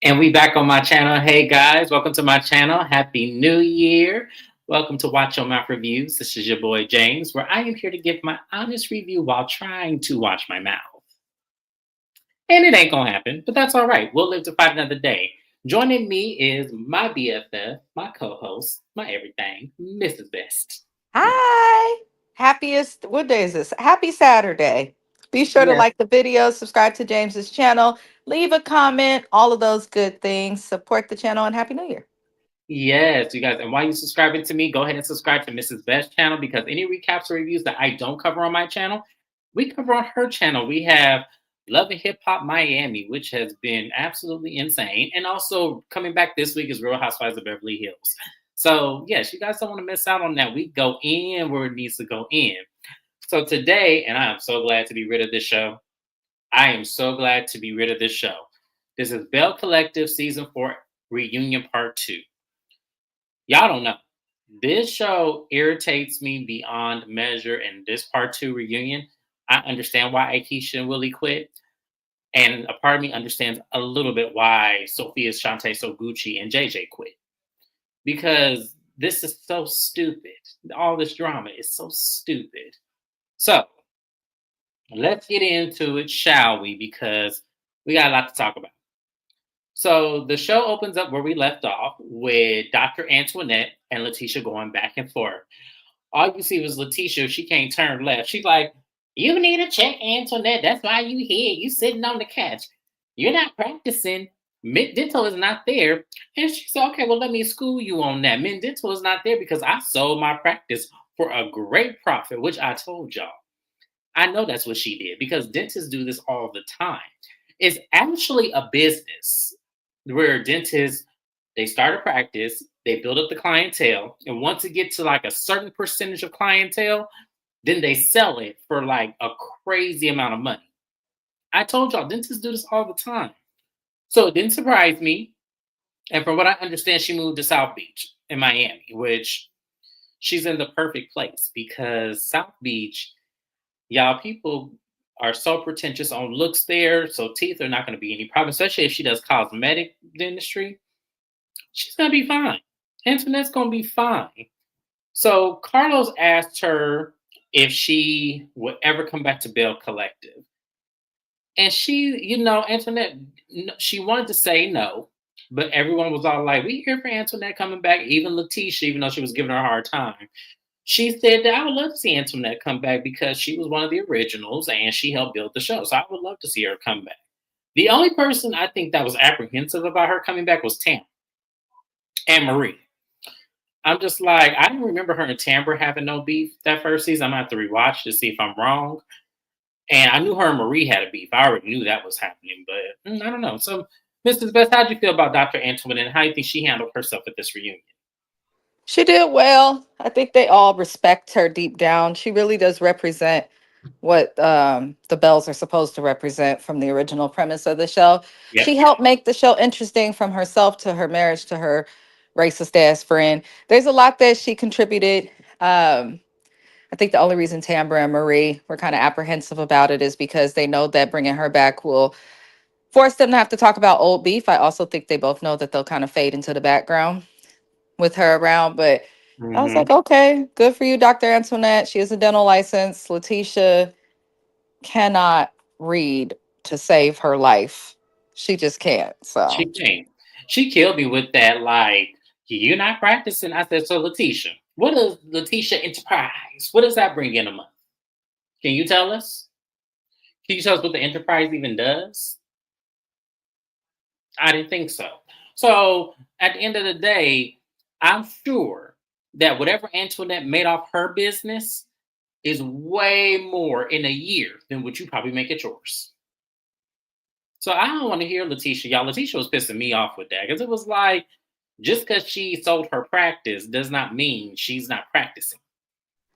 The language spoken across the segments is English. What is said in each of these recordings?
And we back on my channel. Hey guys, welcome to my channel. Happy New Year. Welcome to Watch Your Mouth Reviews. This is your boy James, where I am here to give my honest review while trying to watch my mouth. And it ain't gonna happen, but that's all right. We'll live to fight another day. Joining me is my BFF, my co-host, my everything, Mrs. Best. Hi. Happiest, what day is this? Happy Saturday. Be sure to Yes. like the video, subscribe to James's channel, leave a comment, all of those good things. Support the channel and Happy New Year. Yes, you guys. And while you're subscribing to me, go ahead and subscribe to Mrs. Best's channel because any recaps or reviews that I don't cover on my channel, we cover on her channel. We have Love and Hip Hop Miami, which has been absolutely insane. And also coming back this week is Real Housewives of Beverly Hills. So, yes, you guys don't want to miss out on that. We go in where it needs to go in. So today, and I am so glad to be rid of this show. I am so glad to be rid of this show. This is Belle Collective Season 4 Reunion Part 2. Y'all don't know. This show irritates me beyond measure, and this part two reunion, I understand why Akeisha and Willie quit, and a part of me understands a little bit why Sophia, Shantae, So Gucci, and JJ quit. Because this is so stupid. All this drama is so stupid. So, let's get into it, shall we? Because we got a lot to talk about. So the show opens up where we left off with Dr. Antoinette and Letitia going back and forth. All you see was Letitia. She can't turn left. She's like, "You need a check, Antoinette. That's why you here. You sitting on the couch. You're not practicing. Mint Dental is not there." And she said, "Okay, well, let me school you on that. Mint Dental is not there because I sold my practice for a great profit, which I told y'all. I know that's what she did because dentists do this all the time. It's actually a business where dentists they start a practice, they build up the clientele, and once it gets to like a certain percentage of clientele, then they sell it for like a crazy amount of money. I told y'all dentists do this all the time. So it didn't surprise me. And from what I understand, she moved to South Beach in Miami, which she's in the perfect place because South Beach, y'all, people are so pretentious on looks there. So teeth are not going to be any problem, especially if she does cosmetic dentistry. She's going to be fine. Antoinette's going to be fine. So Carlos asked her if she would ever come back to Bell Collective. And she, Antoinette, she wanted to say no, but everyone was all like, "We here for Antoinette coming back." Even Letitia, even though she was giving her a hard time, she said that I would love to see Antoinette come back because she was one of the originals and she helped build the show. So I would love to see her come back. The only person I think that was apprehensive about her coming back was Tam and Marie. I'm just like, I didn't remember her and Tamber having no beef that first season. I'm gonna have to rewatch to see if I'm wrong. And I knew her and Marie had a beef. I already knew that was happening, but I don't know. So, Mrs. Best, how'd you feel about Dr. Antoinette and how do you think she handled herself at this reunion? She did well. I think they all respect her deep down. She really does represent what the Bells are supposed to represent from the original premise of the show. Yep. She helped make the show interesting from herself to her marriage to her racist ass friend. There's a lot that she contributed. I think the only reason Tambra and Marie were kind of apprehensive about it is because they know that bringing her back will force them to have to talk about old beef. I also think they both know that they'll kind of fade into the background with her around. But I was Mm-hmm. like, okay, good for you, Dr. Antoinette. She has a dental license. Letitia cannot read to save her life. She just can't. She So came. She killed me with that, like, "You're not practicing." I said, "So, Letitia, what is Letitia Enterprise? What does that bring in a month? Can you tell us? Can you tell us what the Enterprise even does?" I didn't think so. So at the end of the day, I'm sure that whatever Antoinette made off her business is way more in a year than what you probably make at yours. So I don't want to hear Letitia. Y'all, Letitia was pissing me off with that because it was like, just because she sold her practice does not mean she's not practicing.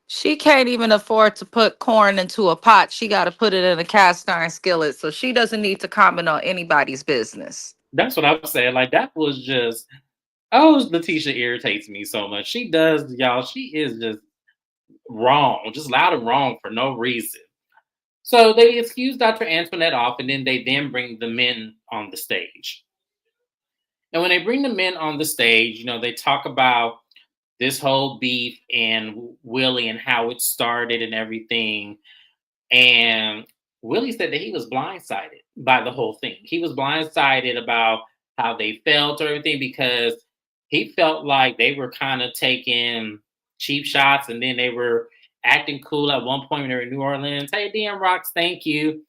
she can't even afford to put corn into a pot. She got to put it in a cast iron skillet. So she doesn't need to comment on anybody's business. That's what I'm saying. Like, that was just, oh, Letitia irritates me so much. She does, y'all. She is just wrong, just loud and wrong for no reason. So they excuse Dr. Antoinette off, and then they then bring the men on the stage. And when they bring the men on the stage, they talk about this whole beef and Willie and how it started and everything. And Willie said that he was blindsided by the whole thing. He was blindsided about how they felt or everything because he felt like they were kind of taking cheap shots and then they were acting cool at one point when they were in New Orleans. Hey, DM Rocks, thank you.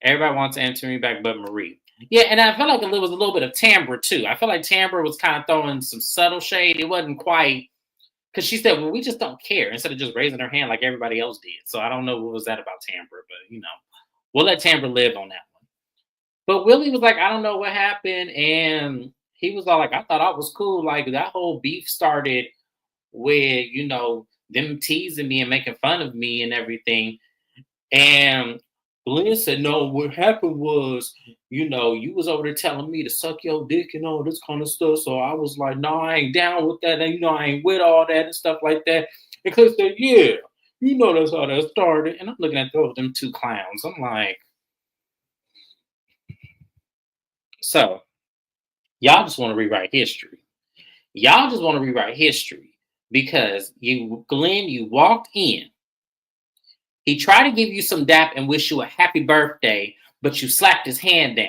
Everybody wants to answer me back but Marie. Yeah, and I felt like it was a little bit of timbre too. I felt like timbre was kind of throwing some subtle shade. It wasn't quite because she said, "Well, we just don't care," instead of just raising her hand like everybody else did. So I don't know what was that about timbre, but we'll let timbre live on that one. But Willie was like, "I don't know what happened," and he was all like, "I thought I was cool." Like that whole beef started with them teasing me and making fun of me and everything. And Glenn said, "No, what happened was, you was over there telling me to suck your dick and all this kind of stuff. So I was like, no, I ain't down with that. And, I ain't with all that and stuff like that." And Cliff said, "Yeah, that's how that started." And I'm looking at them two clowns. I'm like, so y'all just want to rewrite history. Y'all just want to rewrite history because Glenn, you walked in. He tried to give you some dap and wish you a happy birthday, but you slapped his hand down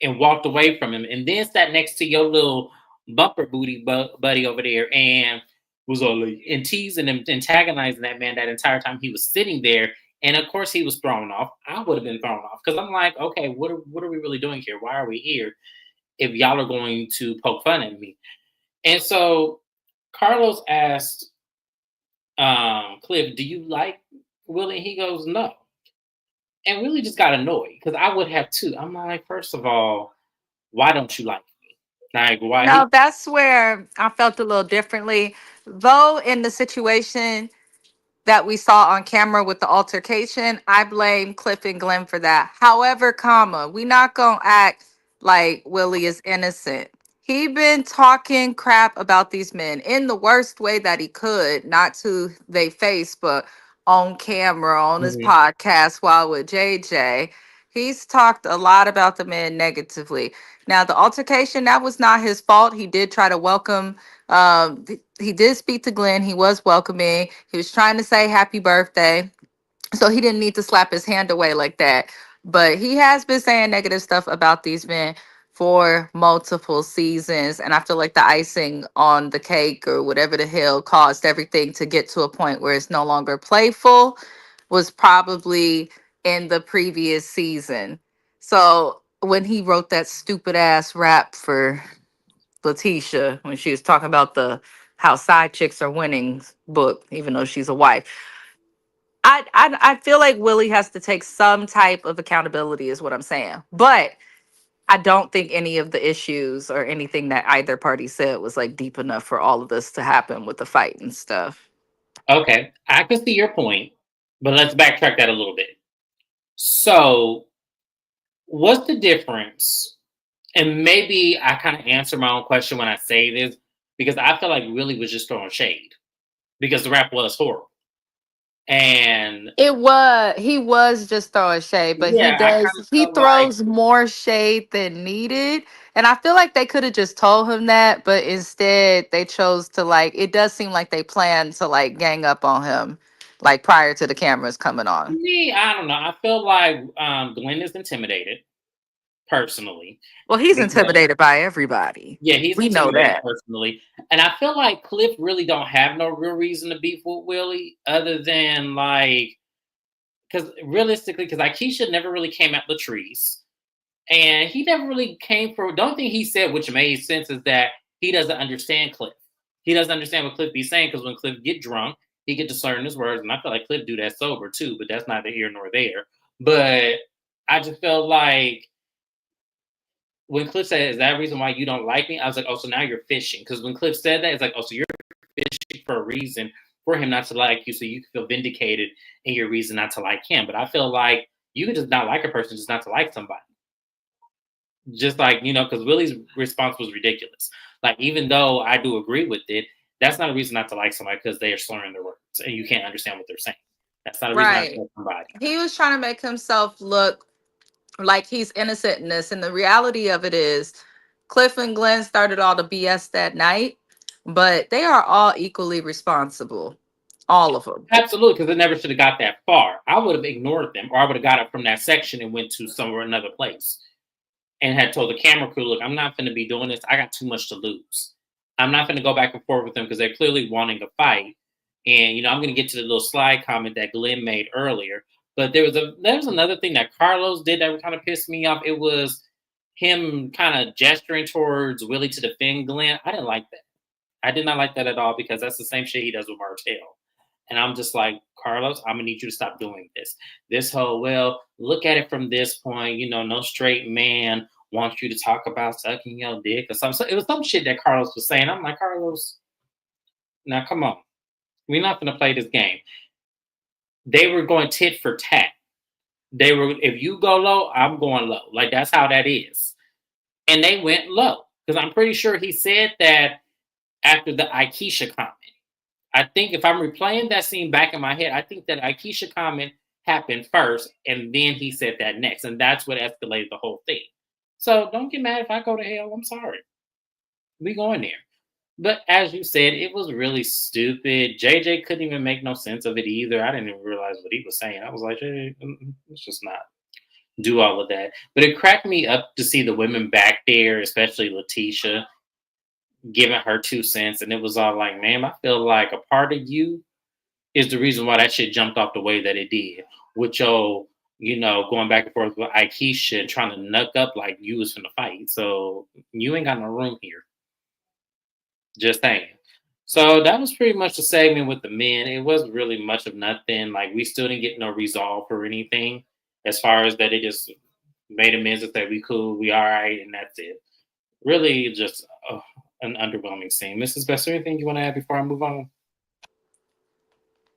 and walked away from him, and then sat next to your little bumper booty buddy over there and was all like and teasing him, antagonizing that man that entire time he was sitting there. And of course, he was thrown off. I would have been thrown off because I'm like, okay, what are we really doing here? Why are we here if y'all are going to poke fun at me? And so Carlos asked Cliff, "Do you like Willie?" He goes, "No." And really just got annoyed because I would have too. I'm like, first of all, why don't you like me? Like, why No, he? that's where I felt a little differently. Though in the situation that we saw on camera with the altercation, I blame Cliff and Glenn for that. However, we not gonna act like Willie is innocent. He been talking crap about these men in the worst way that he could, not to they face, but on camera, on his Mhm. podcast while with JJ. He's talked a lot about the men negatively. Now, the altercation, that was not his fault. He did try to welcome he did speak to Glenn. He was welcoming. He was trying to say happy birthday. So he didn't need to slap his hand away like that. But he has been saying negative stuff about these men for multiple seasons. And I feel like the icing on the cake or whatever the hell caused everything to get to a point where it's no longer playful was probably in the previous season. So when he wrote that stupid ass rap for Letitia when she was talking about the how side chicks are winning book, even though she's a wife. I feel like Willie has to take some type of accountability, is what I'm saying. But I don't think any of the issues or anything that either party said was like deep enough for all of this to happen with the fight and stuff. Okay, I can see your point, but let's backtrack that a little bit. So, what's the difference? And maybe I kind of answer my own question when I say this because I feel like Willie was just throwing shade because the rap was horrible. And He was just throwing shade, but yeah, I kind of he felt like throws more shade than needed. And I feel like they could have just told him that, but instead they chose to like it does seem like they planned to like gang up on him like prior to the cameras coming on. me, I don't know. I feel like Glenn is intimidated personally Well, he's because intimidated by everybody. yeah, he's We know intimidated that. personally, and I feel like Cliff really don't have no real reason to beef with Willie other than like because realistically, because like Keisha never really came out the trees, and he never really came for. The only thing he said, which made sense, is that he doesn't understand Cliff. He doesn't understand what Cliff be saying because when Cliff get drunk, he get discern his words, and I feel like Cliff do that sober too, but that's neither here nor there. But I just felt like when Cliff said, "Is that the reason why you don't like me?" I was like, "Oh, so now you're fishing." Because when Cliff said that, it's like, "Oh, so you're fishing for a reason for him not to like you, so you can feel vindicated in your reason not to like him." But I feel like you could just not like a person, just not to like somebody. Just like because Willie's response was ridiculous. Like, even though I do agree with it, that's not a reason not to like somebody because they are slurring their words and you can't understand what they're saying. That's not a reason not to Right. like somebody. He was trying to make himself look like he's innocent in this. And the reality of it is Cliff and Glenn started all the BS that night, but they are all equally responsible. All of them. Absolutely, because it never should have got that far. I would have ignored them, or I would have got up from that section and went to somewhere another place and had told the camera crew, "Look, I'm not going to be doing this. I got too much to lose. I'm not going to go back and forth with them because they're clearly wanting a fight." And I'm going to get to the little slide comment that Glenn made earlier. But there was another thing that Carlos did that kind of pissed me off. It was him kind of gesturing towards Willie to defend Glenn. I didn't like that. I did not like that at all because that's the same shit he does with Martell. And I'm just like, Carlos, I'm gonna need you to stop doing this. This whole, well, look at it from this point, no straight man wants you to talk about sucking your dick or something. So it was some shit that Carlos was saying. I'm like, Carlos, now come on. We're not gonna play this game. They were going tit for tat. If you go low, I'm going low. Like that's how that is. And they went low. Because I'm pretty sure he said that after the Aikisha comment. I think if I'm replaying that scene back in my head, I think that Aikisha comment happened first, and then he said that next, and that's what escalated the whole thing. So don't get mad if I go to hell. I'm sorry. We going there. But as you said, it was really stupid. JJ couldn't even make no sense of it either. I didn't even realize what he was saying. I was like, hey, let's just not do all of that. But it cracked me up to see the women back there, especially Letitia, giving her 2 cents, and it was all like, man, I feel like a part of you is the reason why that shit jumped off the way that it did. With your, going back and forth with Aikisha and trying to knuck up like you was finna fight. So you ain't got no room here. Just saying. So that was pretty much the segment with the men. It wasn't really much of nothing. Like we still didn't get no resolve or anything. As far as that, it just made amends and said we cool, we all right, and that's it. Really, just an underwhelming scene. Mrs. Best, anything you want to add before I move on?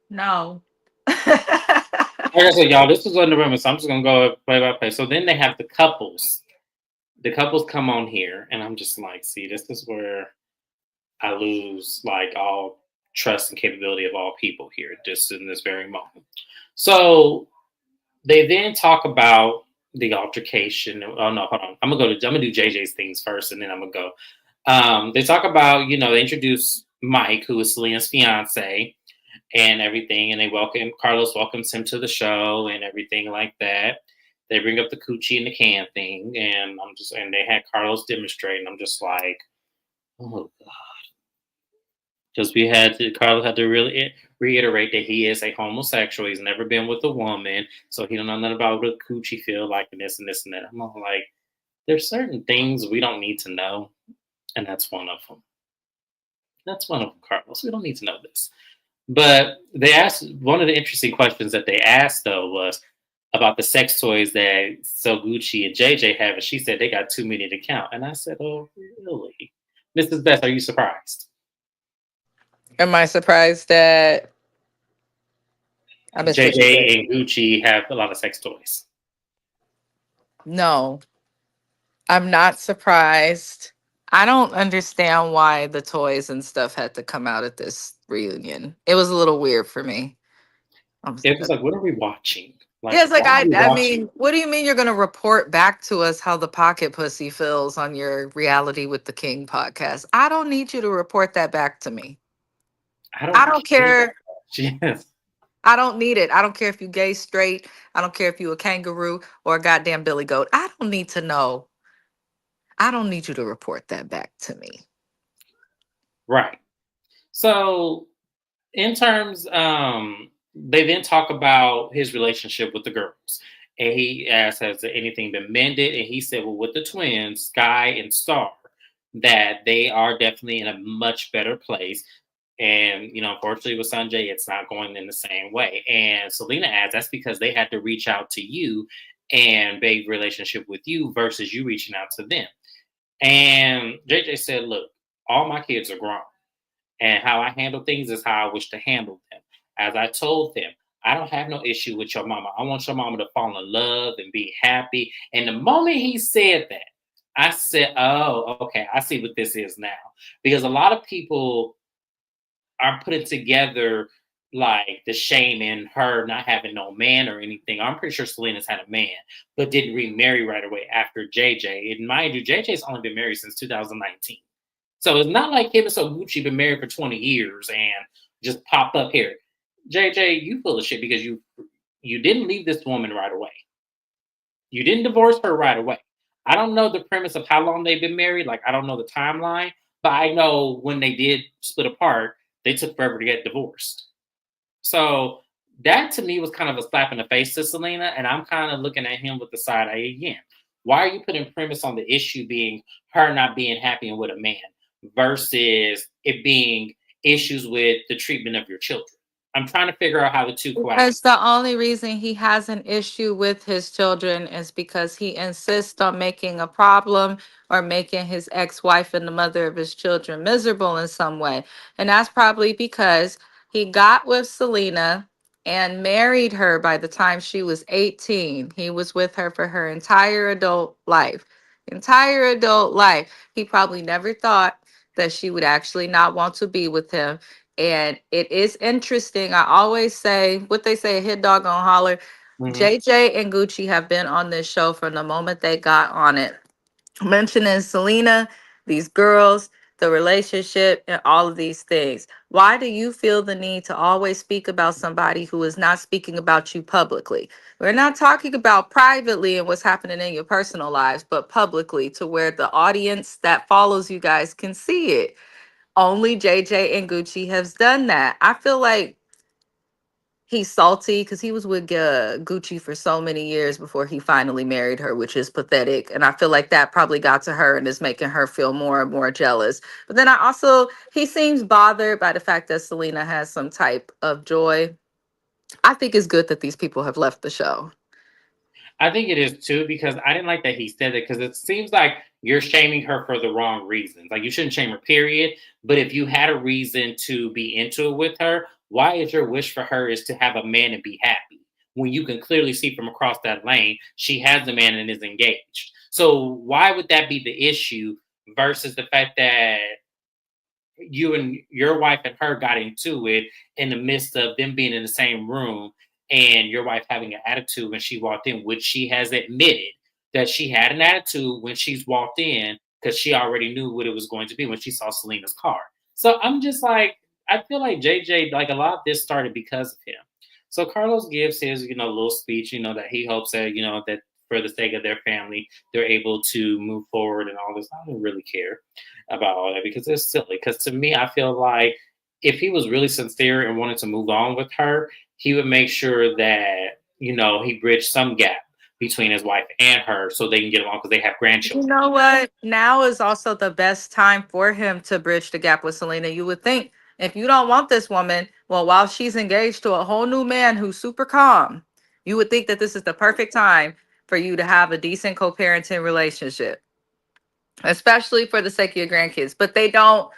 No. Like I said, y'all, this was underwhelming, so I'm just gonna go play by play. So then they have the couples. The couples come on here, and I'm just like, see, this is where I lose like all trust and capability of all people here, just in this very moment. So they then talk about the altercation. Oh no, hold on. I'm gonna do JJ's things first, and then I'm gonna go. They talk about, they introduce Mike, who is Selena's fiance, and everything, and Carlos welcomes him to the show and everything like that. They bring up the coochie and the can thing, and and they had Carlos demonstrate, and I'm just like, oh god, because Carlos had to really reiterate that he is a homosexual. He's never been with a woman, so he don't know nothing about what a coochie feel like, and this and this and that. I'm all like, there's certain things we don't need to know, and that's one of them. That's one of them, Carlos. We don't need to know this. But they asked one of the interesting questions that they asked though was about the sex toys that Gucci and JJ have, and she said they got too many to count. And I said, "Oh, really, Mrs. Best? Are you surprised?" Am I surprised that I missed what you said? JJ and Gucci have a lot of sex toys. No, I'm not surprised. I don't understand why the toys and stuff had to come out at this reunion. It was a little weird for me. It was like, what are we watching? Yeah, Like, it's like why are we I watching? mean, what do you mean you're gonna report back to us how the pocket pussy feels on your Reality with the King podcast? I don't need you to report that back to me. I I don't don't care. care. Yes. I don't need it. I don't care if you gay, straight. I don't care if you a kangaroo or a goddamn billy goat. I don't need to know. I don't need you to report that back to me. Right. So in terms, they then talk about his relationship with the girls. And he asked, has anything been mended? And he said, well, with the twins, Sky and Star, that they are definitely in a much better place. And, unfortunately with Sanjay, it's not going in the same way. And Selena adds, that's because they had to reach out to you and build relationship with you versus you reaching out to them. And JJ said, look, all my kids are grown. And how I handle things is how I wish to handle them. As I told them, I don't have no issue with your mama. I want your mama to fall in love and be happy. And the moment he said that, I said, oh, okay, I see what this is now. Because a lot of people are putting together like the shame in her not having no man or anything. I'm pretty sure Selena's had a man, but didn't remarry right away after JJ. And mind you, JJ's only been married since 2019. So it's not like him and so Gucci been married for 20 years and just popped up here. JJ, you full of shit because you didn't leave this woman right away. You didn't divorce her right away. I don't know the premise of how long they've been married. Like, I don't know the timeline, but I know when they did split apart, they took forever to get divorced. So that to me was kind of a slap in the face to Selena. And I'm kind of looking at him with the side eye again. Why are you putting premise on the issue being her not being happy and with a man versus it being issues with the treatment of your children? I'm trying to figure out how the two coagulate. Because the only reason he has an issue with his children is because he insists on making a problem or making his ex-wife and the mother of his children miserable in some way. And that's probably because he got with Selena and married her by the time she was 18. He was with her for her entire adult life. Entire adult life. He probably never thought that she would actually not want to be with him, and it is interesting. I always say what they say, a hit dog on holler. Mhm. JJ and Gucci have been on this show from the moment they got on it. Mentioning Selena, these girls, the relationship, and all of these things. Why do you feel the need to always speak about somebody who is not speaking about you publicly? We're not talking about privately and what's happening in your personal lives, but publicly to where the audience that follows you guys can see it. Only JJ and Gucci has done that. I feel like he's salty because he was with Gucci for so many years before he finally married her, which is pathetic. And I feel like that probably got to her and is making her feel more and more jealous. But then I also, he seems bothered by the fact that Selena has some type of joy. I think it's good that these people have left the show. I think it is too because I didn't like that he said it because it seems like you're shaming her for the wrong reasons. Like you shouldn't shame her, period. But if you had a reason to be into it with her, why is your wish for her is to have a man and be happy when you can clearly see from across that lane she has a man and is engaged? So why would that be the issue versus the fact that you and your wife and her got into it in the midst of them being in the same room and your wife having an attitude when she walked in, which she has admitted that she had an attitude when she's walked in because she already knew what it was going to be when she saw Selena's car. So I'm just like, I feel like JJ, like a lot of this started because of him. So Carlos gives his, little speech, that he hopes that, that for the sake of their family, they're able to move forward and all this. I don't really care about all that because it's silly. Because to me, I feel like if he was really sincere and wanted to move on with her, he would make sure that he bridged some gap between his wife and her so they can get along because they have You grandchildren. know what? Now is also the best time for him to bridge the gap with Selena. You would think if you don't want this woman, well, while she's engaged to a whole new man who's super calm, you would think that this is the perfect time for you to have a decent co parenting relationship, especially for the sake of your grandkids. But they don't.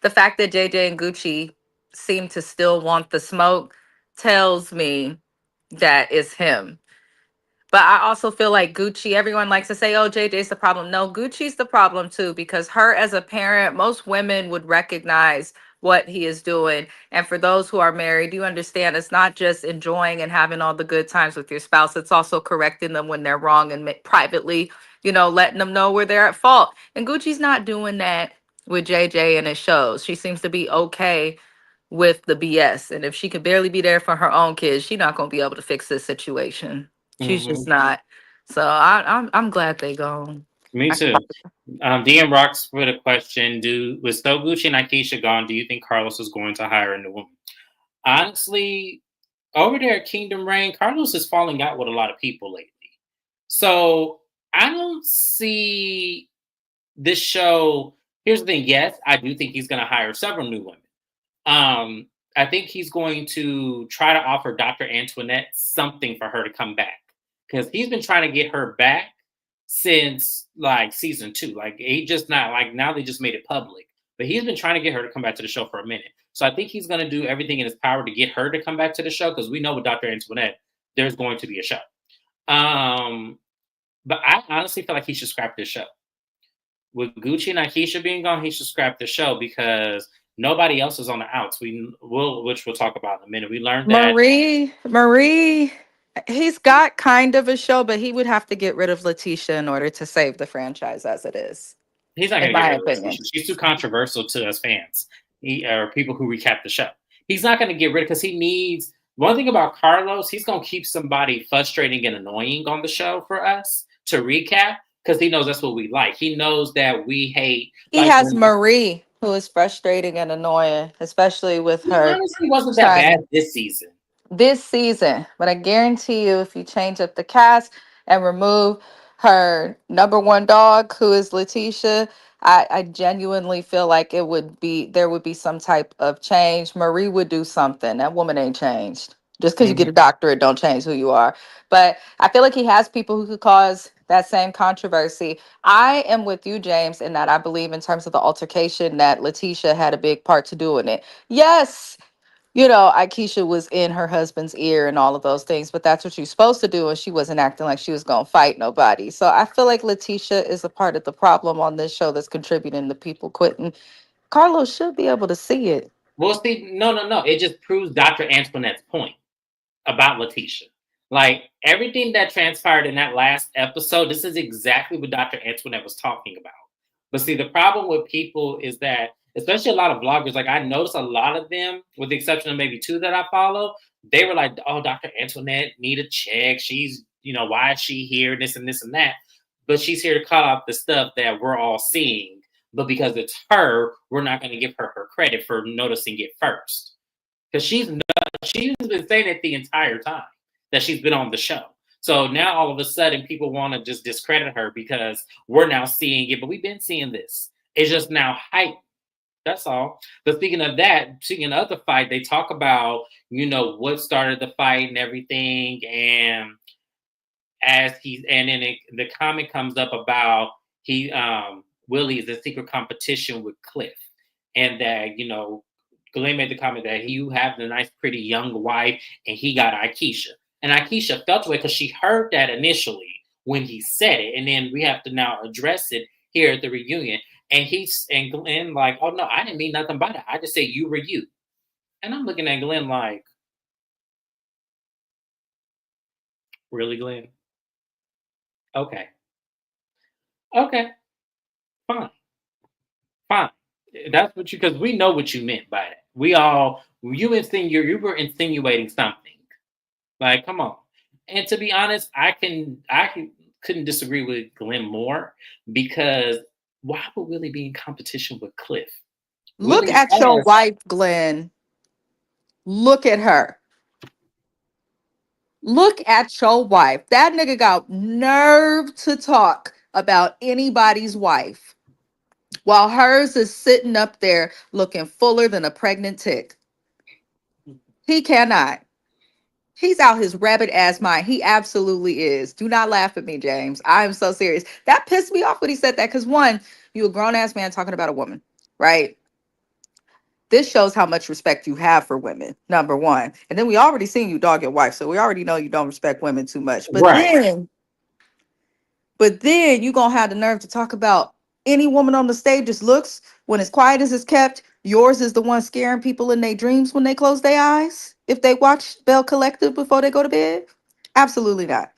The fact that JJ and Gucci seem to still want the smoke tells me that it's him. But I also feel like Gucci, everyone likes to say, oh, JJ's the problem. No, Gucci's the problem too, because her as a parent, most women would recognize what he is doing. And for those who are married, you understand it's not just enjoying and having all the good times with your spouse, it's also correcting them when they're wrong and privately, letting them know where they're at fault. And Gucci's not doing that with JJ and it shows. She seems to be okay with the BS. And if she could barely be there for her own kids, she's not going to be able to fix this situation. She's just Hmm. not. So I'm glad they gone. Me I, too. DM Rocks with a question: with Stowe Gucci and Akeisha gone, do you think Carlos is going to hire a new woman? Honestly, over there at Kingdom Reign, Carlos is falling out with a lot of people lately. So I don't see this show. Here's the thing: yes, I do think he's going to hire several new women. I think he's going to try to offer Dr. Antoinette something for her to come back because he's been trying to get her back since like season 2. Like he just not like now they just made it public, but he's been trying to get her to come back to the show for a minute. So I think he's going to do everything in his power to get her to come back to the show because we know with Dr. Antoinette there's going to be a show. But I honestly feel like he should scrap this show with Gucci and Akeisha being gone, he should scrap the show because Nobody else is on the outs. Which we'll talk about in a minute. We learned that Marie, he's got kind of a show, but he would have to get rid of Letitia in order to save the franchise as it is, he's not in going to get my rid of opinion. Letitia. She's too controversial to us fans or people who recap the show. He's not going to get rid of because he needs. One thing about Carlos, he's going to keep somebody frustrating and annoying on the show for us to recap because he knows that's what we like. He knows that we hate He like has when Marie, who is frustrating and annoying, especially with he her honestly wasn't that trying bad to this season. this season. But I guarantee you, if you change up the cast and remove her number one dog, who is Letitia, I genuinely feel like there would be some type of change. Marie would do something. That woman ain't changed. Just because you get a Mhm. doctorate, don't change who you are. But I feel like he has people who could cause that same controversy. I am with you, James, in that I believe in terms of the altercation that Letitia had a big part to do in it. Yes, Aikisha was in her husband's ear and all of those things, but that's what you're supposed to do. And she wasn't acting like she was going to fight nobody. So I feel like Letitia is a part of the problem on this show that's contributing to people quitting. Carlos should be able to see it. Well, see, no. It just proves Dr. Antoinette's point about Letitia. Like everything that transpired in that last episode, this is exactly what Dr. Antoinette was talking about. But see, the problem with people is that, especially a lot of vloggers, like I noticed a lot of them, with the exception of maybe two that I follow, they were like, "Oh, Dr. Antoinette need a check. She's, why is she here? This and this and that." But she's here to call out the stuff that we're all seeing. But because it's her, we're not going to give her credit for noticing it first because she's been saying it the entire time that she's been on the show. So now all of a sudden people want to just discredit her because we're now seeing it, but we've been seeing this. It's just now hype. That's all. But speaking of the fight, they talk about, what started the fight and everything. And then the comment comes up about Willie is in secret competition with Cliff. And that, Glenn made the comment that you have the nice, pretty young wife, and he got Aikisha. And Aikisha felt away because she heard that initially when he said it, and then we have to now address it here at the reunion. And Glenn like, oh no, I didn't mean nothing by that. I just said you were you. And I'm looking at Glenn like, really, Glenn? Okay, okay, fine, fine. That's what because we know what you meant by that. You were insinuating something. Like, come on. And to be honest, couldn't disagree with Glenn more because why would Willie be in competition with Cliff? Look Willie at your has wife, Glenn. Look at her. Look at your wife. That nigga got nerve to talk about anybody's wife while hers is sitting up there looking fuller than a pregnant tick. He cannot. He's out his rabbit ass mind. He absolutely is. Do not laugh at me, James. I am so serious. That pissed me off when he said that because one, you a grown ass man talking about a woman, right? This shows how much respect you have for women, number one. And then we already seen you dog your wife, so we already know you don't respect women too much. But right. then you gonna have the nerve to talk about any woman on the stage just looks when as quiet as it's kept. Yours is the one scaring people in their dreams when they close their eyes. If they watch Bell Collective before they go to bed, absolutely not.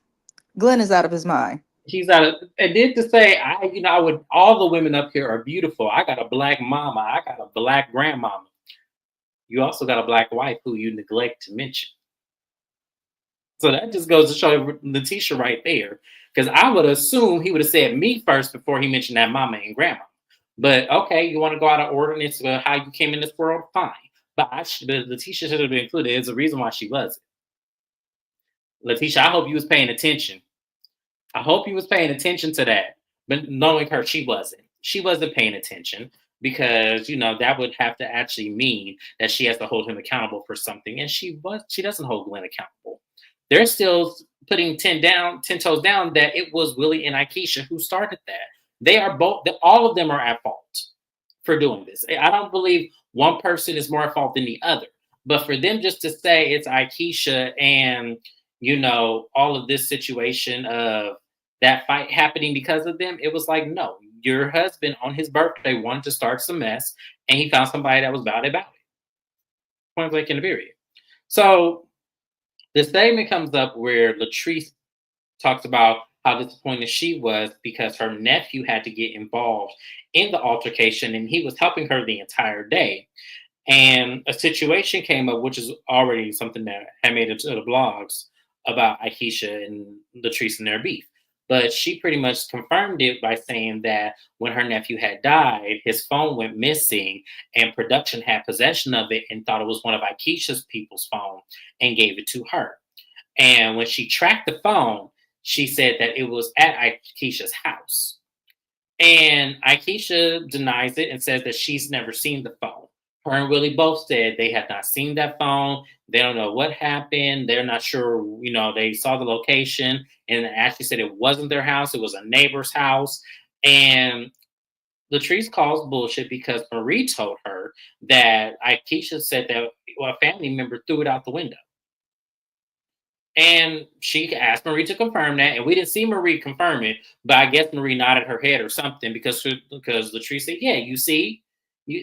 Glenn is out of his mind. He's out of and then to say I would all the women up here are beautiful. I got a black mama, I got a black grandmama. You also got a black wife who you neglect to mention. So that just goes to show Letitia right there. Because I would assume he would have said me first before he mentioned that mama and grandma. But okay, you want to go out of ordinance about how you came in this world? Fine. But Letitia should have been included. There's a reason why she wasn't. Letitia, I hope you was paying attention. I hope you was paying attention to that. But knowing her, she wasn't. She wasn't paying attention because that would have to actually mean that she has to hold him accountable for something. And she doesn't hold Glenn accountable. They're still putting 10 toes down that it was Willie and Aikisha who started that. They are both, all of them are at fault for doing this. I don't believe one person is more at fault than the other. But for them just to say it's Aikisha and, all of this situation of that fight happening because of them, it was like, no, your husband on his birthday wanted to start some mess, and he found somebody that was about it. Point blank in the period. So the statement comes up where Latrice talks about how disappointed she was because her nephew had to get involved in the altercation and he was helping her the entire day. And a situation came up, which is already something that had made it to the blogs about Aisha and Latrice and their beef. But she pretty much confirmed it by saying that when her nephew had died, his phone went missing and production had possession of it and thought it was one of Aisha's people's phone and gave it to her. And when she tracked the phone, she said that it was at Aisha's house. And Aisha denies it and says that she's never seen the phone. Her and Willie both said they have not seen that phone. They don't know what happened. They're not sure, they saw the location and actually said it wasn't their house, it was a neighbor's house. And Latrice calls bullshit because Marie told her that Aisha said that a family member threw it out the window. And she asked Marie to confirm that, and we didn't see Marie confirm it, but I guess Marie nodded her head or something because Latrice said, "Yeah, you see,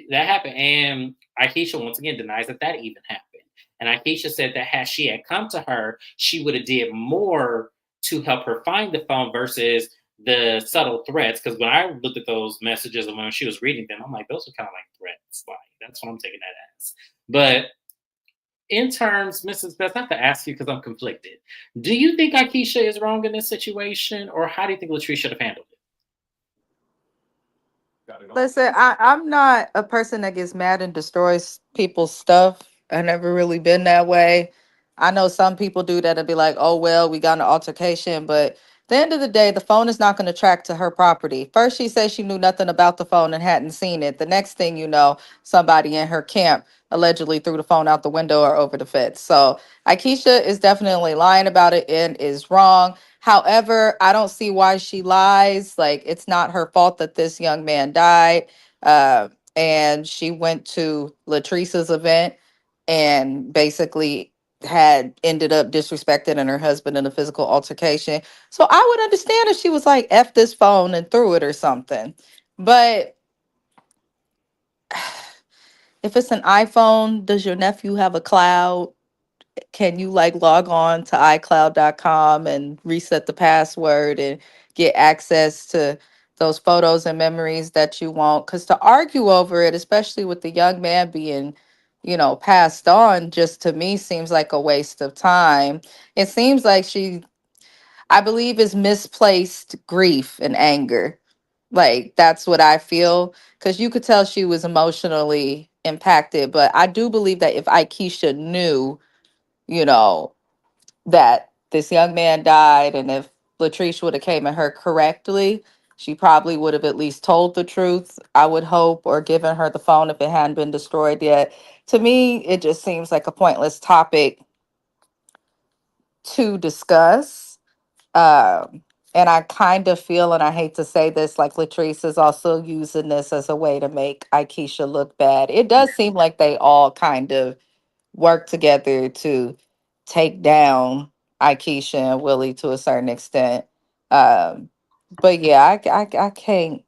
that happened." And Aisha once again denies that even happened. And Aisha said that had she had come to her, she would have did more to help her find the phone versus the subtle threats. Because when I looked at those messages and when she was reading them, I'm like, those are kind of like threats. Like that's what I'm taking that as. But in terms, Mrs. Best, I have to ask you because I'm conflicted. Do you think Aisha is wrong in this situation, or how do you think Latrice should have handled it? Listen, I'm not a person that gets mad and destroys people's stuff. I never really been that way. I know some people do that and be like, oh, well, we got in an altercation. But at the end of the day, the phone is not going to track to her property. First, she said she knew nothing about the phone and hadn't seen it. The next thing you know, somebody in her camp allegedly threw the phone out the window or over the fence. So Aisha is definitely lying about it and is wrong. However, I don't see why she lies. Like, it's not her fault that this young man died. And she went to Latrice's event and basically had ended up disrespected and her husband in a physical altercation. So I would understand if she was like, F this phone and threw it or something. But if it's an iPhone, does your nephew have a cloud? Can you like log on to iCloud.com and reset the password and get access to those photos and memories that you want? Because to argue over it, especially with the young man being, passed on, just to me seems like a waste of time. It seems like I believe, is misplaced grief and anger. Like, that's what I feel. Because you could tell she was emotionally impacted. But I do believe that if Aikisha knew, you know, that this young man died, and if Latrice would have came at her correctly, she probably would have at least told the truth, I would hope, or given her the phone if it hadn't been destroyed yet. To me, it just seems like a pointless topic to discuss. And I kind of feel, and I hate to say this, like Latrice is also using this as a way to make Aikisha look bad. It does seem like they all kind of work together to take down Aikisha and Willie to a certain extent. Um, but yeah, I can't. I can't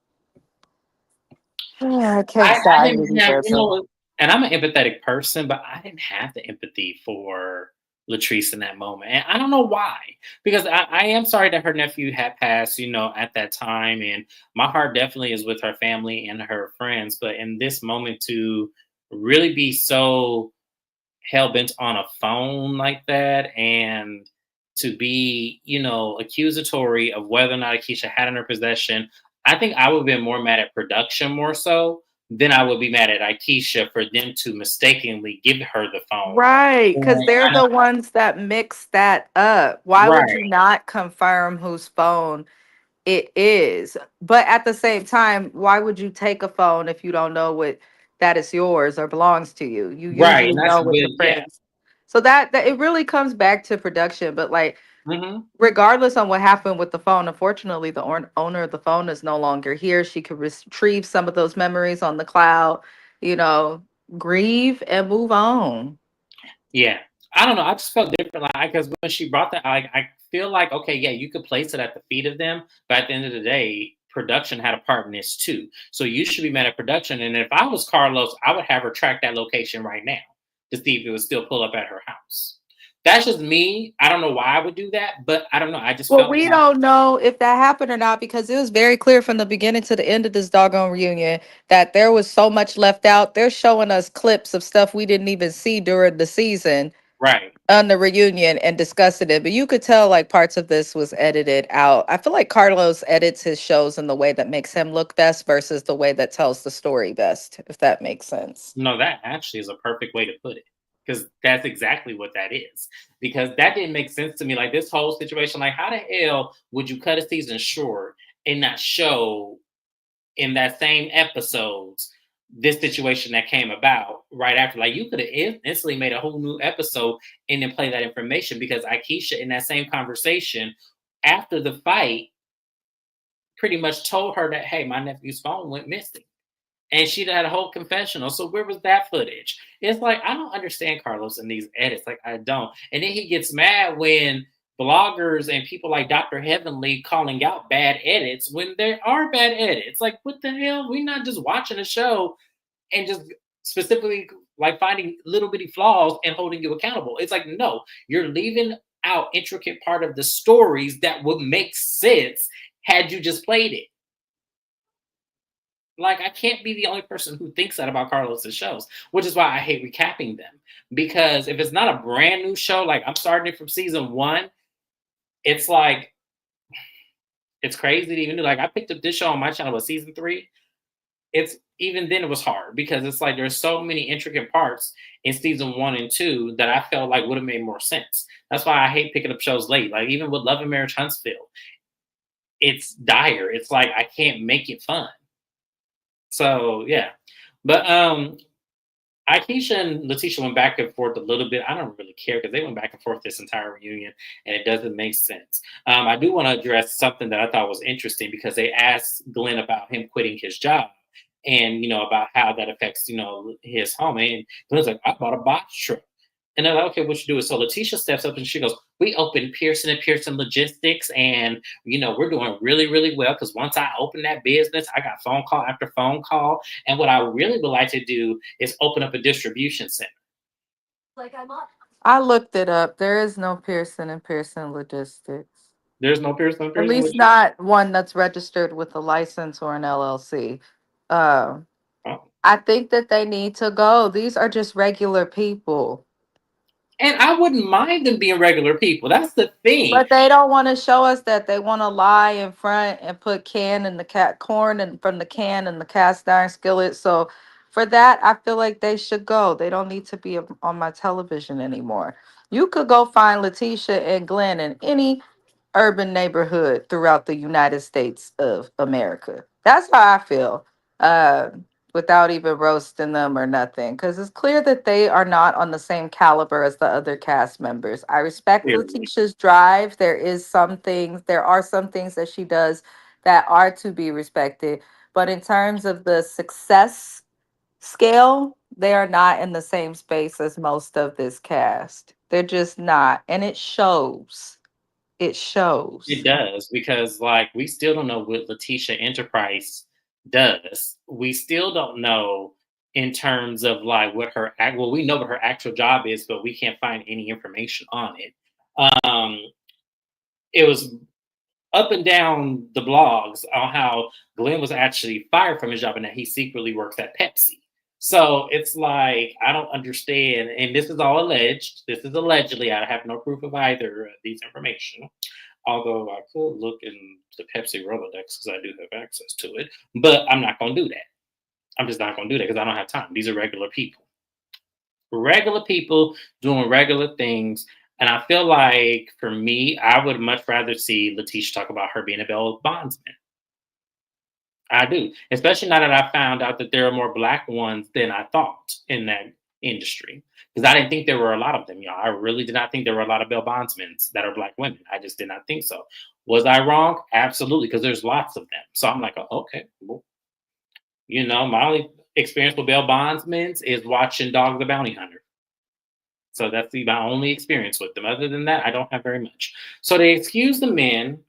I side didn't with have, either. So and I'm an empathetic person, but I didn't have the empathy for Latrice in that moment. And I don't know why. Because I am sorry that her nephew had passed, at that time. And my heart definitely is with her family and her friends. But in this moment, to really be so hell bent on a phone like that and to be, accusatory of whether or not Aisha had in her possession, I think I would have been more mad at production more so than I would be mad at Aisha for them to mistakenly give her the phone. right, because And they're kind of, the ones that mix that up. Why would right, you not confirm whose phone it is? But at the same time, why would you take a phone if you don't know what that is yours or belongs to you? You right. usually And that's know with your really, yeah. friends. So that it really comes back to production. But like, Hmm. regardless on what happened with the phone, unfortunately, the owner of the phone is no longer here. She could retrieve some of those memories on the cloud, you know, grieve and move on. Yeah. I don't know. I just felt different, like because when she brought that, I feel like okay, yeah, you could place it at the feet of them, but at the end of the day, production had a part in this too. So you should be mad at production. And if I was Carlos, I would have her track that location right now to see if it would still pull up at her house. That's just me. I don't know why I would do that, but I don't know. I just Well, felt we like, don't know if that happened or not because it was very clear from the beginning to the end of this doggone reunion that there was so much left out. They're showing us clips of stuff we didn't even see during the season right. on the reunion and discussing it. But you could tell like parts of this was edited out. I feel like Carlos edits his shows in the way that makes him look best versus the way that tells the story best, if that makes sense. No, that actually is a perfect way to put it. Because that's exactly what that is. Because that didn't make sense to me. Like this whole situation, like how the hell would you cut a season short and not show in that same episodes this situation that came about right after? Like you could have instantly made a whole new episode and then play that information because Aikisha in that same conversation after the fight pretty much told her that, hey, my nephew's phone went missing. And she had a whole confessional. So where was that footage? It's like I don't understand Carlos in these edits. Like I don't. And then he gets mad when bloggers and people like Dr. Heavenly calling out bad edits when there are bad edits. Like what the hell? We're not just watching a show and just specifically like finding little bitty flaws and holding you accountable. It's like no, you're leaving out intricate part of the stories that would make sense had you just played it. Like, I can't be the only person who thinks that about Carlos's shows, which is why I hate recapping them. Because if it's not a brand new show, like I'm starting it from season one, it's like it's crazy to even do. Like I picked up this show on my channel with season three. It's even then it was hard because it's like there's so many intricate parts in season one and two that I felt like would have made more sense. That's why I hate picking up shows late. Like even with Love and Marriage Huntsville, it's dire. It's like I can't make it fun. So yeah. But Aisha and Letitia went back and forth a little bit. I don't really care because they went back and forth this entire reunion, and it doesn't make sense. I do want to address something that I thought was interesting because they asked Glenn about him quitting his job, and about how that affects his home. And Glenn's like, "I bought a box truck." And they're like, okay, what you do is so Letitia steps up and she goes, we opened Pearson and Pearson Logistics, and we're doing really, really well because once I open that business, I got phone call after phone call. And what I really would like to do is open up a distribution center. I looked it up. There is no Pearson and Pearson Logistics. There's no Pearson and At Pearson least Logistics. not one that's registered with a license or an LLC. Um, Oh. I think that they need to go. These are just regular people. And I wouldn't mind them being regular people. That's the thing. But they don't want to show us that. They want to lie in front and put can in the cat corn and from the can in the cast iron skillet. So for that, I feel like they should go. They don't need to be on my television anymore. You could go find Letitia and Glenn in any urban neighborhood throughout the United States of America. That's how I feel. Without even roasting them or nothing, because it's clear that they are not on the same caliber as the other cast members. I respect Period. Letitia's drive. There are some things that she does that are to be respected, but in terms of the success scale, they are not in the same space as most of this cast. They're just not, and it shows. It It shows. does because like we still don't know what Letitia Enterprise does. We still don't know in terms of like what her well, we know what her actual job is, but we can't find any information on it. Um, it was up and down the blogs on how Glenn was actually fired from his job and that he secretly works at Pepsi. So it's like I don't understand, and this is all alleged. This is allegedly. I have no proof of either of these information. Although I could look in the Pepsi Rolodex because I do have access to it, but I'm not going to do that. I'm just not going to do that because I don't have time. These are regular people doing regular things. And I feel like for me, I would much rather see Letitia talk about her being a Belle bondsman. I do, especially now that I found out that there are more black ones than I thought in that industry. Because I didn't think there were a lot of them, y'all. I really did not think there were a lot of Belle bondsmen that are black women. I just did not think so. Was I wrong? Absolutely, because there's lots of them. So I'm like, oh, okay, well, my only experience with Belle bondsmen is watching Dog the Bounty Hunter. So that's my only experience with them. Other than that, I don't have very much. So they excuse the men.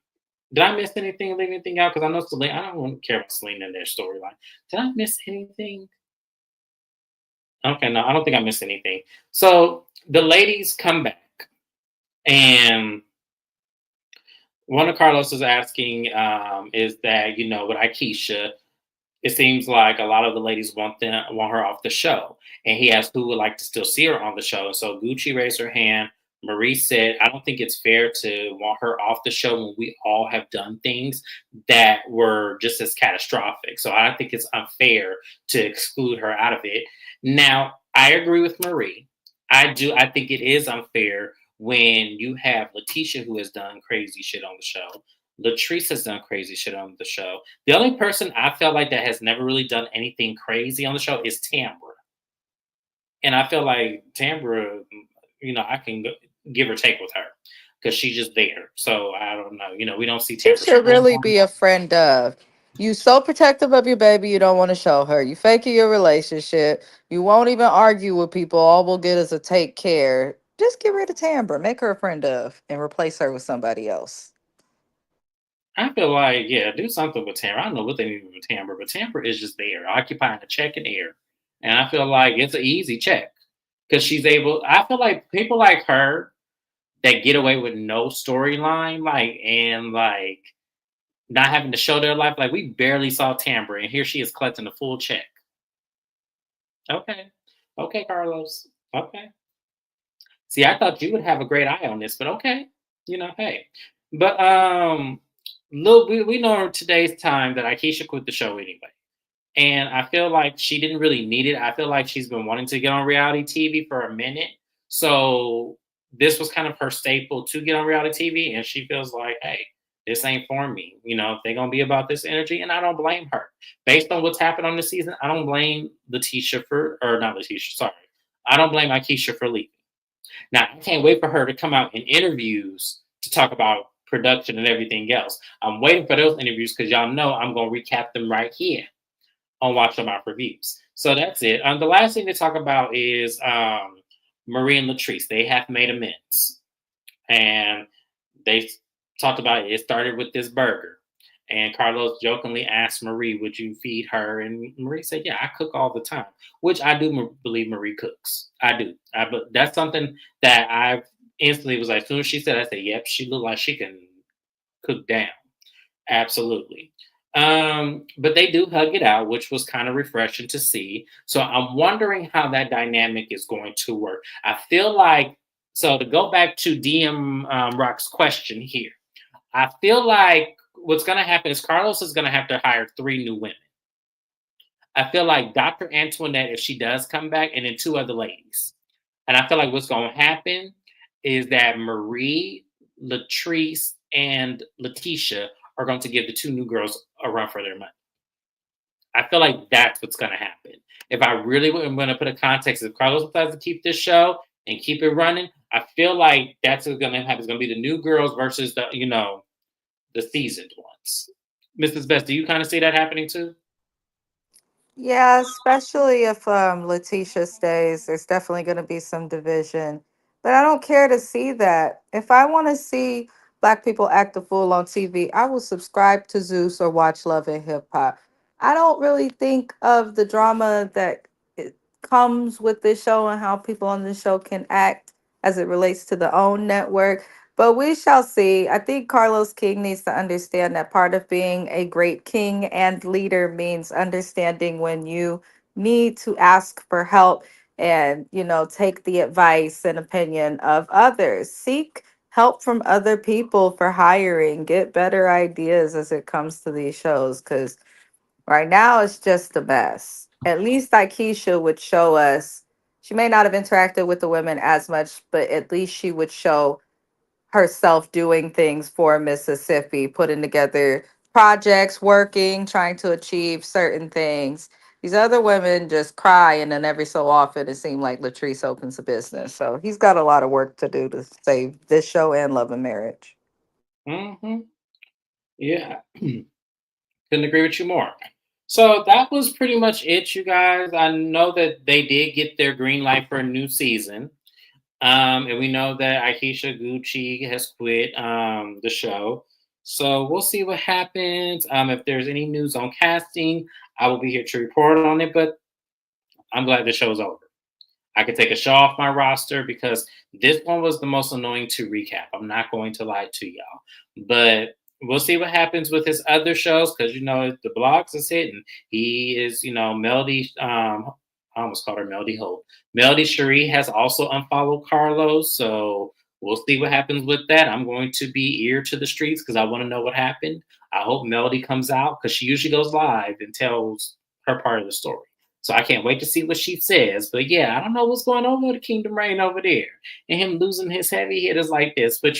Did I miss anything? Leave anything out? Because I know Selena. I don't care about Selena and their storyline. Did I miss anything? Okay, no, I don't think I missed anything. So the ladies come back, and one of Carlos is asking, is that with Akeisha, it seems like a lot of the ladies want her off the show, and he asked who would like to still see her on the show. And so Gucci raised her hand. Marie said, "I don't think it's fair to want her off the show when we all have done things that were just as catastrophic. So I think it's unfair to exclude her out of it." Now, I agree with Marie. I do. I think it is unfair when you have Letitia, who has done crazy shit on the show. Latrice has done crazy shit on the show. The only person I felt like that has never really done anything crazy on the show is Tambra. And I feel like Tambra, I can give or take with her because she's just there. So I don't know. We don't see You Tambra should really be a friend of. You so protective of your baby, you don't want to show her. You faking your relationship. You won't even argue with people. All we'll get is a take care. Just get rid of Tambra. Make her a friend of and replace her with somebody else. I feel like, yeah, do something with Tamara. I don't know what they need with Tamara, but Tamara is just there, occupying a check in air. And I feel like it's an easy check because she's able. I feel like people like her that get away with no storyline, and not having to show their life. Like we barely saw Tamara, and here she is collecting a full check. Okay, okay, Carlos. Okay. See, I thought you would have a great eye on this, but okay, hey. But look, we know in today's time that Akeisha quit the show anyway. And I feel like she didn't really need it. I feel like she's been wanting to get on reality TV for a minute. So this was kind of her staple to get on reality TV. And she feels like, hey, this ain't for me. If they're going to be about this energy, and I don't blame her. Based on what's happened on the season, I don't blame Letitia or not Letitia, sorry. I don't blame Akeisha for leaving. Now, I can't wait for her to come out in interviews to talk about production and everything else. I'm waiting for those interviews because y'all know I'm going to recap them right here on Watch Them Out Reviews. So that's it. The last thing to talk about is Marie and Latrice. They have made amends. And they talked about it. It started with this burger. And Carlos jokingly asked Marie, would you feed her? And Marie said, yeah, I cook all the time, which I do believe Marie cooks. I do. But that's something that I instantly was like, as soon as she said, I said, yep, she looked like she can cook down. Absolutely. But they do hug it out, which was kind of refreshing to see. So I'm wondering how that dynamic is going to work. I feel like, so to go back to DM Rock's question here, I feel like what's going to happen is Carlos is going to have to hire 3 new women. I feel like Dr. Antoinette, if she does come back, and then 2 other ladies. And I feel like what's going to happen is that Marie, Latrice, and Letitia are going to give the 2 new girls a run for their money. I feel like that's what's going to happen. If I really am going to put a context, if Carlos decides to keep this show and keep it running, I feel like that's what's going to happen. It's going to be the new girls versus the seasoned ones. Mrs. Best, do you kind of see that happening too? Yeah, especially if Letitia stays, there's definitely going to be some division. But I don't care to see that. If I want to see black people act a fool on TV, I will subscribe to Zeus or watch Love and Hip Hop. I don't really think of the drama that it comes with this show and how people on this show can act as it relates to the own network. But we shall see. I think Carlos King needs to understand that part of being a great king and leader means understanding when you need to ask for help and, take the advice and opinion of others. Seek help from other people for hiring. Get better ideas as it comes to these shows because right now it's just a mess. At least Aikisha would show us. She may not have interacted with the women as much, but at least she would show herself doing things for Mississippi, putting together projects, working, trying to achieve certain things. These other women just cry, and then every so often it seemed like Latrice opens a business. So he's got a lot of work to do to save this show and Love and Marriage. Mm-hmm. Yeah. Couldn't agree with you more. So that was pretty much it, you guys. I know that they did get their green light for a new season. And we know that Aisha Gucci has quit the show. So we'll see what happens. If there's any news on casting, I will be here to report on it. But I'm glad the show's over. I could take a show off my roster because this one was the most annoying to recap. I'm not going to lie to y'all. But we'll see what happens with his other shows because, the blogs is hitting. He is, Melody, I almost called her Melody Holt. Melody Cherie has also unfollowed Carlos. So we'll see what happens with that. I'm going to be ear to the streets because I want to know what happened. I hope Melody comes out because she usually goes live and tells her part of the story. So I can't wait to see what she says. But yeah, I don't know what's going on with the Kingdom Reign over there. And him losing his heavy hitters like this. But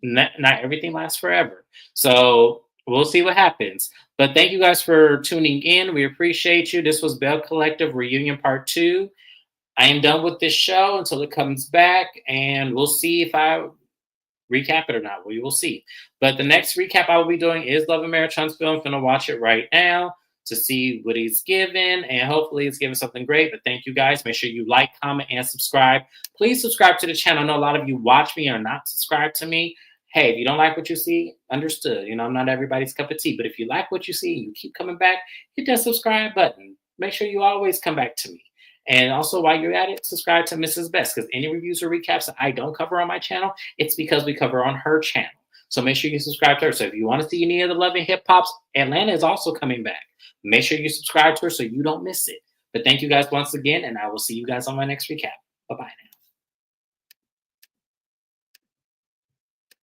not everything lasts forever. So we'll see what happens. But thank you guys for tuning in. We appreciate you. This was Bell Collective Reunion Part 2. I am done with this show until it comes back. And we'll see if I recap it or not. We will see. But the next recap I will be doing is Love and Marriage Huntsville. I'm going to watch it right now to see what he's given, and hopefully he's given something great. But thank you guys. Make sure you like, comment, and subscribe. Please subscribe to the channel. I know a lot of you watch me or not subscribe to me. Hey, if you don't like what you see, understood. I'm not everybody's cup of tea. But if you like what you see and you keep coming back, hit that subscribe button. Make sure you always come back to me. And also, while you're at it, subscribe to Mrs. Best, because any reviews or recaps that I don't cover on my channel, it's because we cover on her channel. So make sure you subscribe to her. So if you want to see any of the Love and Hip Hops, Atlanta is also coming back. Make sure you subscribe to her so you don't miss it. But thank you guys once again, and I will see you guys on my next recap. Bye-bye now.